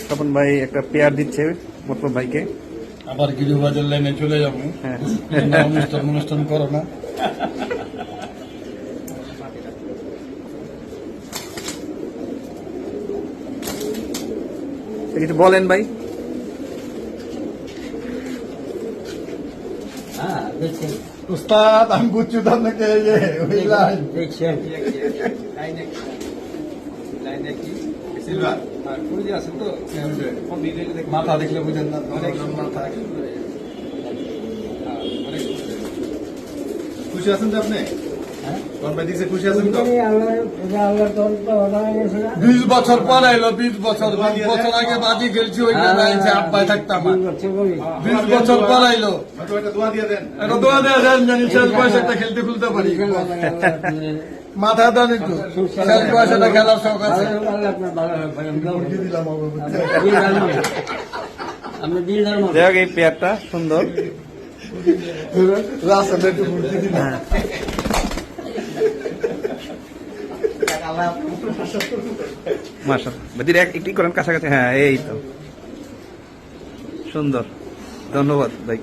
তপন ভাই একটা পেয়ার দিচ্ছে মতলব ভাইকে। আবার গিরিবাজার লাইনে চলে যাবো। হ্যাঁ, অনুষ্ঠান করো না। কিছু বলেন ভাই। উস্তাদ আমি বুঝছি আপনাকে ওই লাইন মাথা দেখলে বুঝেন না মাথা খুশি আছেন তো আপনি? খুশি আছেন তো? 20 বছর পর এলো, 20 বছর আগে বাজি খেলছি ওই আব্বাই থাকতাম। 20 বছর পর এলো, দোয়া দিয়ে দেন জানি শেষ বয়সটা খেলতে খুলতে পারি। মাথা দেন একটু, শেষ বয়সটা খেলার শখ আছে। যাই হোক, এই পেয়ারটা সুন্দর। মাশাআল্লাহ, একটি করেন কাছাকাছি। হ্যাঁ, এই তো সুন্দর। ধন্যবাদ ভাই।